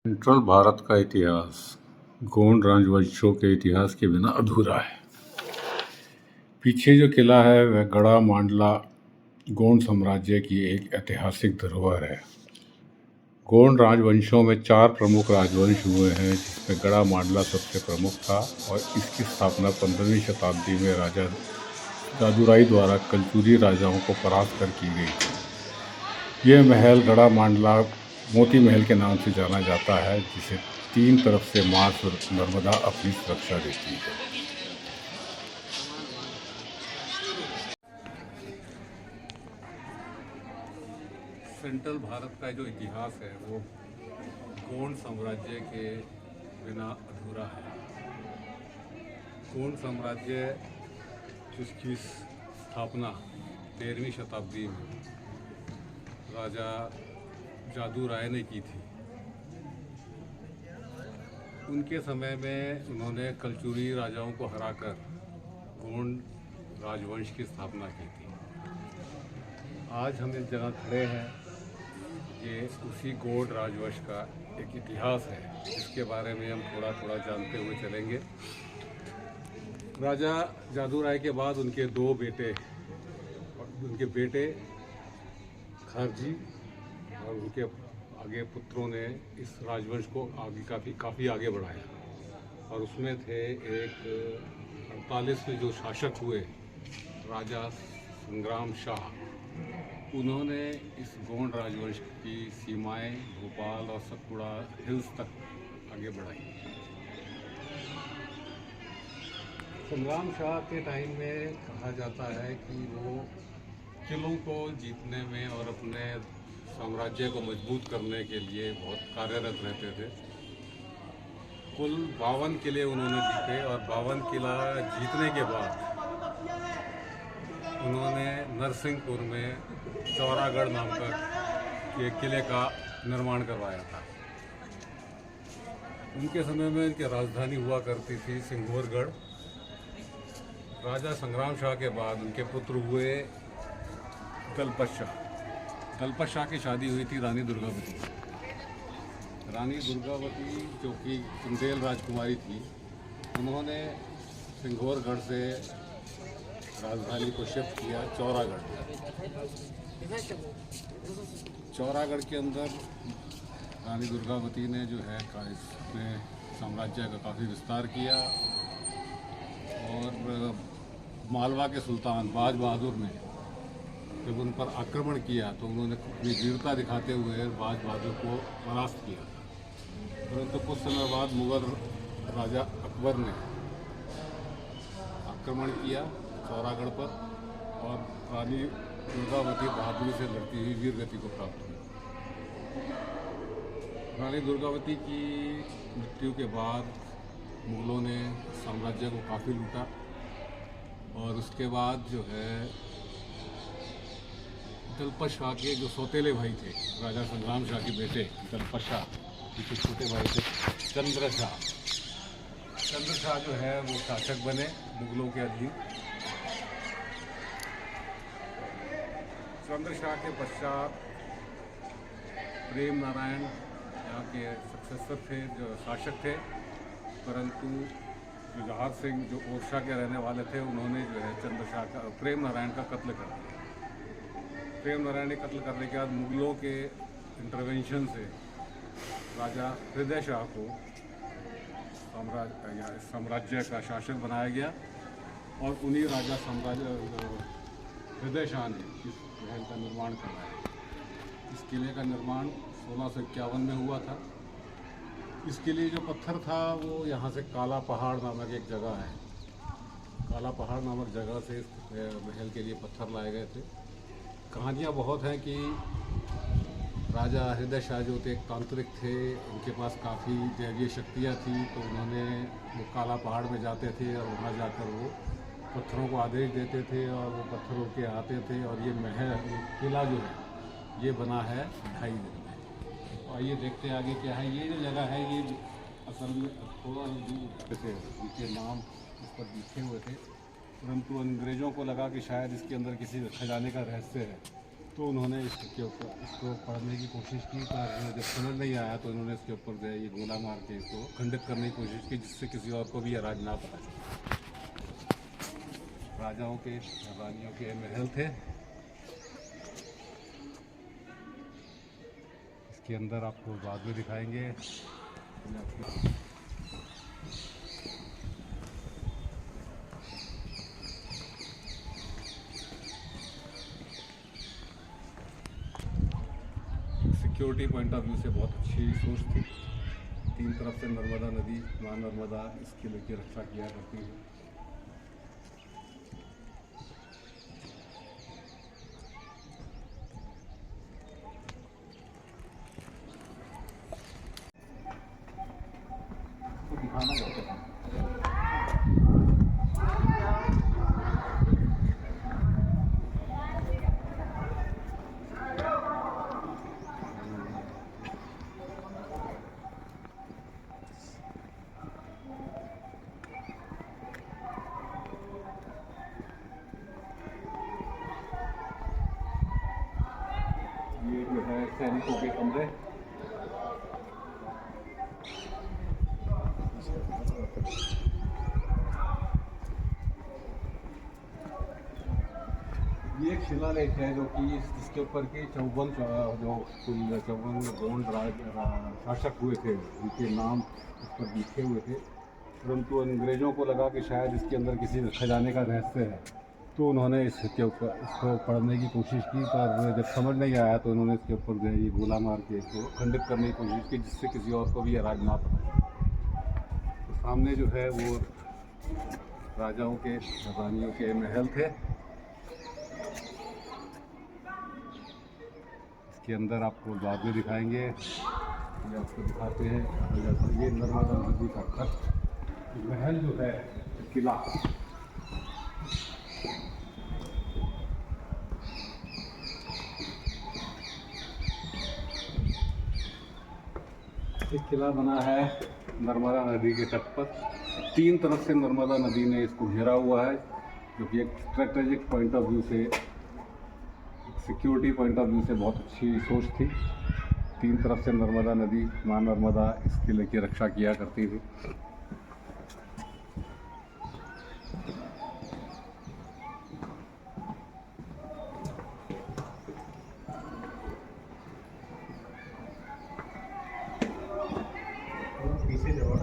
Central Bharat का इतिहास गोंड राजवंशों के इतिहास के बिना अधूरा है। पीछे जो किला है वह गढ़ा मांडला गोंड साम्राज्य की एक ऐतिहासिक धरोहर है। गोंड राजवंशों में 4 प्रमुख राजवंश हुए हैं, जिसमें गढ़ा मांडला सबसे प्रमुख था और इसकी स्थापना 15वीं शताब्दी में राजा जादूराई द्वारा कलचुरी राजाओं को परास्त कर की गई थी। यह महल गढ़ा मांडला मोती महल के नाम से जाना जाता है, जिसे 3 तरफ से मार्स और नर्मदा अपनी सुरक्षा देती है। सेंट्रल भारत का जो इतिहास है वो गोंड साम्राज्य के बिना अधूरा है। गोंड साम्राज्य जिसकी स्थापना 13वीं शताब्दी में राजा जादू राय ने की थी। उनके समय में उन्होंने कलचुरी राजाओं को हराकर गोंड राजवंश की स्थापना की थी। आज हम इस जगह खड़े हैं, ये उसी गोंड राजवंश का एक इतिहास है, जिसके बारे में हम थोड़ा थोड़ा जानते हुए चलेंगे। राजा जादू राय के बाद उनके 2 बेटे और उनके बेटे खरजी और उनके आगे पुत्रों ने इस राजवंश को आगे काफ़ी आगे बढ़ाया। और उसमें थे एक 48 में जो शासक हुए राजा संग्राम शाह, उन्होंने इस गोंड राजवंश की सीमाएं भोपाल और सतपुड़ा हिल्स तक आगे बढ़ाई। संग्राम शाह के टाइम में कहा जाता है कि वो किलों को जीतने में और अपने साम्राज्य को मजबूत करने के लिए बहुत कार्यरत रहते थे। कुल 52 किले उन्होंने जीते और 52 किला जीतने के बाद उन्होंने नरसिंहपुर में चौरागढ़ नाम का एक किले का निर्माण करवाया था। उनके समय में इनकी राजधानी हुआ करती थी सिंघोरगढ़। राजा संग्राम शाह के बाद उनके पुत्र हुए दलपत शाह। दलपत शाह की शादी हुई थी रानी दुर्गावती। रानी दुर्गावती जो कि बुंदेल राजकुमारी थी, उन्होंने सिंघोरगढ़ से राजधानी को शिफ्ट किया चौरागढ़। चौरागढ़ के अंदर रानी दुर्गावती ने जो है इसमें साम्राज्य का काफ़ी विस्तार किया और मालवा के सुल्तान बाज बहादुर ने जब उन पर आक्रमण किया तो उन्होंने अपनी वीरता दिखाते हुए बाज बहादुर को परास्त किया। परंतु कुछ समय बाद मुगल राजा अकबर ने आक्रमण किया चौरागढ़ पर और रानी दुर्गावती बहादुरी से लड़ती हुई वीर गति को प्राप्त हुई। रानी दुर्गावती की मृत्यु के बाद मुगलों ने साम्राज्य को काफ़ी लूटा और उसके बाद जो है दलपत शाह के जो सौतेले भाई थे, राजा संग्राम शाह के बेटे दलपत शाह, जिसके छोटे भाई थे चंद्र शाह। चंद्र शाह जो है वो शासक बने मुगलों के अधीन। चंद्र शाह के पश्चात प्रेम नारायण यहाँ के सक्सेसर थे, जो शासक थे। परंतु जुझार सिंह जो ओरछा के रहने वाले थे, उन्होंने जो है चंद्र शाह का प्रेम नारायण का कत्ल कर दिया। प्रेम नारायण ने कत्ल करने के बाद मुगलों के इंटरवेंशन से राजा हृदय शाह को साम्राज्य का शासक बनाया गया और उन्हीं राजा हृदय शाह ने इस महल का निर्माण करवाया। इस किले का निर्माण 1651 में हुआ था। इसके लिए जो पत्थर था वो यहाँ से काला पहाड़ नामक एक जगह है, काला पहाड़ नामक जगह से इस महल के लिए पत्थर लाए गए थे। कहानियाँ बहुत हैं कि राजा हृदय शाह जो थे एक तांत्रिक थे, उनके पास काफ़ी दैवीय शक्तियाँ थी, तो उन्होंने वो काला पहाड़ में जाते थे और वहाँ जाकर वो पत्थरों को आदेश देते थे और वो पत्थर उड़ के आते थे। और ये महल किला जो है ये बना है 2.5 दिन में। और ये देखते आगे क्या है, ये जो जगह है ये असल में थोड़ा दूर से इनके नाम इस पर लिखे हुए थे, परंतु अंग्रेज़ों को लगा कि शायद इसके अंदर किसी खजाने का रहस्य है, तो उन्होंने इसके ऊपर इसको पढ़ने की कोशिश की, पर जब समझ नहीं आया तो उन्होंने इसके ऊपर जो है ये गोला मार के इसको खंडित करने की कोशिश की, जिससे किसी और को भी ये राज ना पता चले। राजाओं के रानियों के महल थे। इसके अंदर आपको बाद में दिखाएंगे। सिक्योरिटी पॉइंट ऑफ व्यू से बहुत अच्छी सोच थी। तीन तरफ से नर्मदा नदी, माँ नर्मदा इस किले की रक्षा किया करती है। तो दिखाना चाहते हैं। ये जो है सैनिकों के कमरे। ये एक शिलालेख है जो कि इसके ऊपर के 54 गोंड शासक हुए थे, उनके नाम इस पर लिखे हुए थे। परंतु अंग्रेज़ों को लगा कि शायद इसके अंदर किसी खजाने का रहस्य है, तो उन्होंने इसके ऊपर इसको पढ़ने की कोशिश की, पर जब समझ नहीं आया तो उन्होंने इसके ऊपर जो है ये गोला मार के इसको खंडित करने की कोशिश की, जिससे किसी और को भी ये राज ना पता चले। तो सामने जो है वो राजाओं के रानियों के महल थे। इसके अंदर आपको बाद में दिखाएंगे। ये आपको दिखाते हैं। ये नर्मदा नदी का तट, महल जो है किला। एक किला बना है नर्मदा नदी के तट पर। तीन तरफ से नर्मदा नदी ने इसको घेरा हुआ है, जो कि एक स्ट्रेटेजिक पॉइंट ऑफ व्यू से, सिक्योरिटी पॉइंट ऑफ व्यू से बहुत अच्छी सोच थी। तीन तरफ से नर्मदा नदी, माँ नर्मदा इस किले की रक्षा किया करती थी। पीछे जाओ।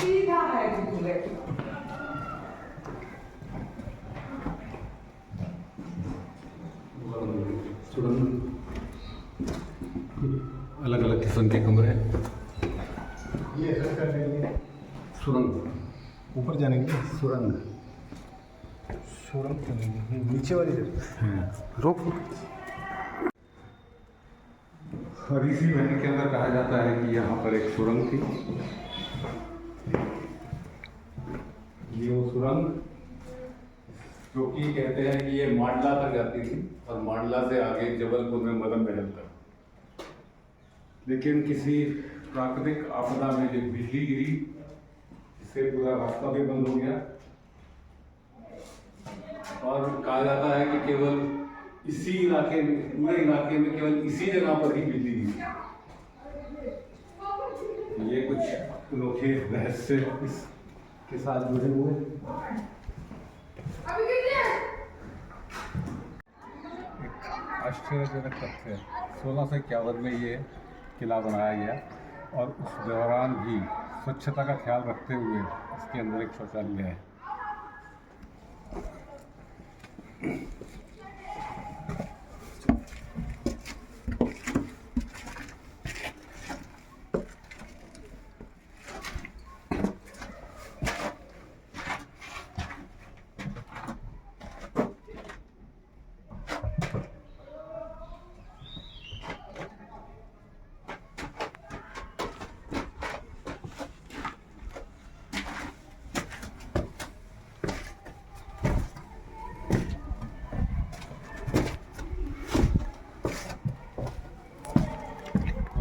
सीधा है अलग अलग किस्म के कमरे। ये कर लेंगे सुरंग ऊपर जाने के लिए। सुरंग सुरंग चलेंगे नीचे वाली रोक। और इसी महल के अंदर कहा जाता है कि यहाँ पर एक सुरंग थी। ये वो सुरंग जो कि कहते हैं कि ये मांडला तक जाती थी, और मांडला से आगे जबलपुर में मदन महल तक। लेकिन किसी प्राकृतिक आपदा में जब बिजली गिरी, इससे पूरा रास्ता भी बंद हो गया, और कहा जाता है कि केवल इसी इलाके में, पूरे इलाके में केवल इसी जगह पर ही बिजली गिरी। ये कुछ अनोखे रहस्य इसके साथ जुड़े हुए। एक आश्चर्यजनक तथ्य, 1651 में ये किला बनाया गया, और उस दौरान भी स्वच्छता का ख्याल रखते हुए इसके अंदर एक शौचालय है।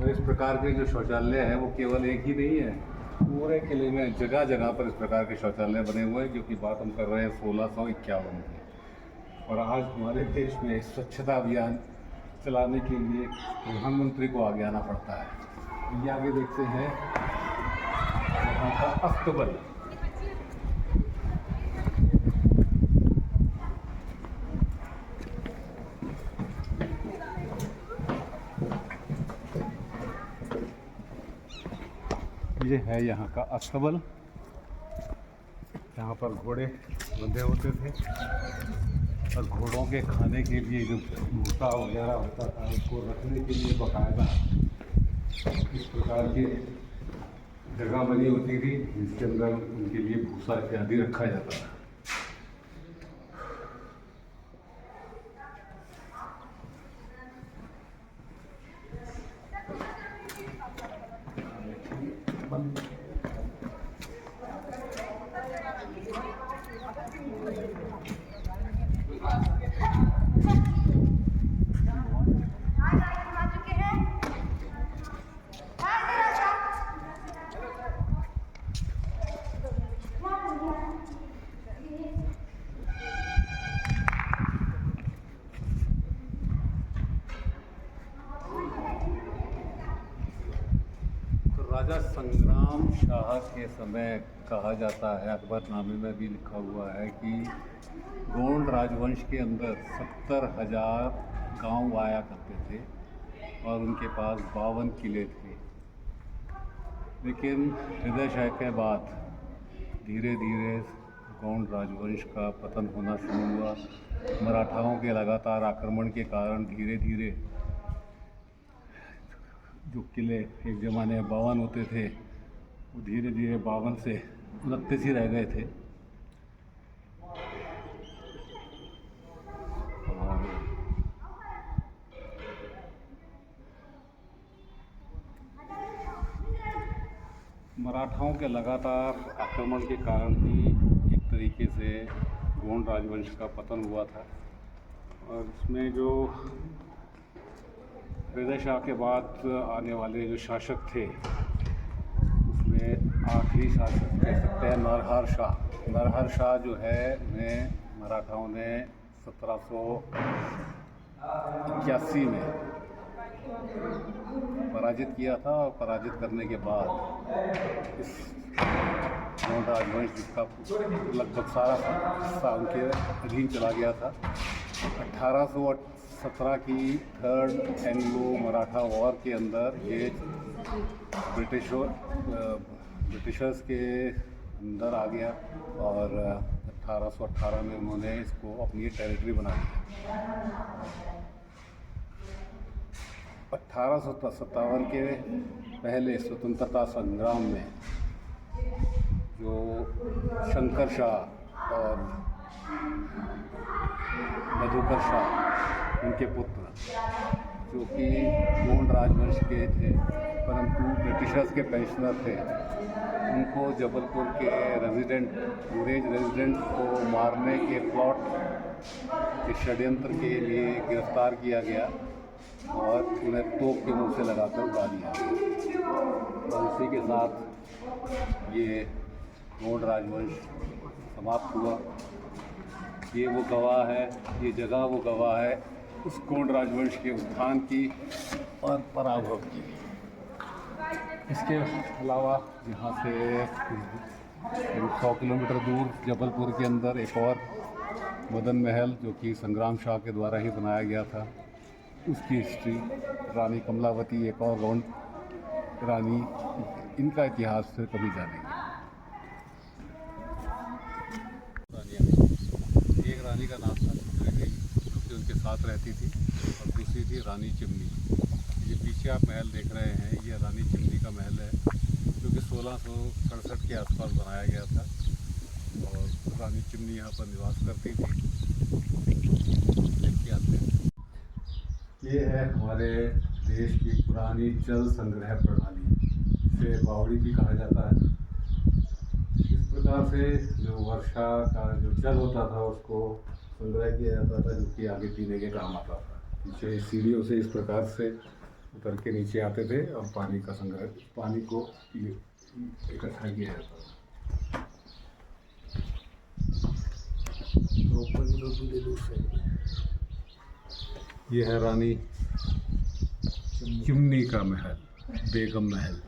और इस प्रकार के जो शौचालय है वो केवल एक ही नहीं है, पूरे किले में जगह जगह पर इस प्रकार के शौचालय बने हुए हैं, जो कि बात हम कर रहे हैं 1651 की। और आज हमारे देश में स्वच्छता अभियान चलाने के लिए प्रधानमंत्री को आगे आना पड़ता है। ये आगे देखते हैं यहाँ का अस्तबल। ये है यहाँ का अस्तबल, यहाँ पर घोड़े बंधे होते थे और घोड़ों के खाने के लिए जो भूसा वगैरह होता था उसको रखने के लिए बाकायदा इस प्रकार की जगह बनी होती थी, जिसके अंदर उनके लिए भूसा इत्यादि रखा जाता था। राजा संग्राम शाह के समय कहा जाता है, अकबरनामे में भी लिखा हुआ है कि गोंड राजवंश के अंदर 70,000 गांव आया करते थे और उनके पास 52 किले थे। लेकिन हृदय शाह के बाद धीरे धीरे गोंड राजवंश का पतन होना शुरू हुआ। मराठाओं के लगातार आक्रमण के कारण धीरे धीरे जो किले एक ज़माने में 52 होते थे वो धीरे धीरे 52 से 29 ही रह गए थे। और मराठाओं के लगातार आक्रमण के कारण ही एक तरीके से गोंड राजवंश का पतन हुआ था। और इसमें जो हृदय शाह के बाद आने वाले जो शासक थे उसमें आखिरी शासक कह सकते हैं नरहर शाह। नरहर शाह जो है उन्हें मराठाओं ने 1781 में पराजित किया था। और पराजित करने के बाद इस गोंड राजवंश जिसका लगभग सारा हिस्सा उनके अधीन चला गया था। 1817 की थर्ड एंग्लो मराठा वॉर के अंदर ये ब्रिटिशर्स के अंदर आ गया और 1818 में उन्होंने इसको अपनी टेरिटरी बना लिया। 1857 के पहले स्वतंत्रता संग्राम में जो शंकर शाह और मधुकर शाह उनके पुत्र जो कि गोंड राजवंश के थे परंतु ब्रिटिशर्स के पेंशनर थे, उनको जबलपुर के अंग्रेज रेजिडेंट को मारने के प्लॉट के षड्यंत्र के लिए गिरफ्तार किया गया और उन्हें तोप के मुंह से लगाकर उड़ा दिया गया। और उसी के साथ ये गोंड राजवंश समाप्त हुआ। ये वो गवाह है, ये जगह वो गवाह है उस गोंड राजवंश के उत्थान की और पराभव की। इसके अलावा यहाँ से 100 किलोमीटर दूर जबलपुर के अंदर एक और मदन महल जो कि संग्राम शाह के द्वारा ही बनाया गया था, उसकी हिस्ट्री, रानी कमलावती एक और गोंड रानी, इनका इतिहास फिर कभी जानेंगे। एक रानी का नाम था जो उनके साथ रहती थी और दूसरी थी रानी चिमनी। ये पीछे आप महल देख रहे हैं, ये रानी चिमनी का महल है जो कि 1667 के आसपास बनाया गया था और रानी चिमनी यहाँ पर निवास करती थी। देखिए आते हैं, ये है हमारे देश की पुरानी जल संग्रह प्रणाली, इसे बावड़ी भी कहा जाता है। इस प्रकार से जो वर्षा का जो जल होता था उसको संग्रह किया जाता था जो कि आगे पीने के काम आता था। पीछे सीढ़ियों से इस प्रकार से उतर के नीचे आते थे और पानी का संग्रह, पानी को इकट्ठा किया जाता था। ये है रानी चिमनी का महल, बेगम महल।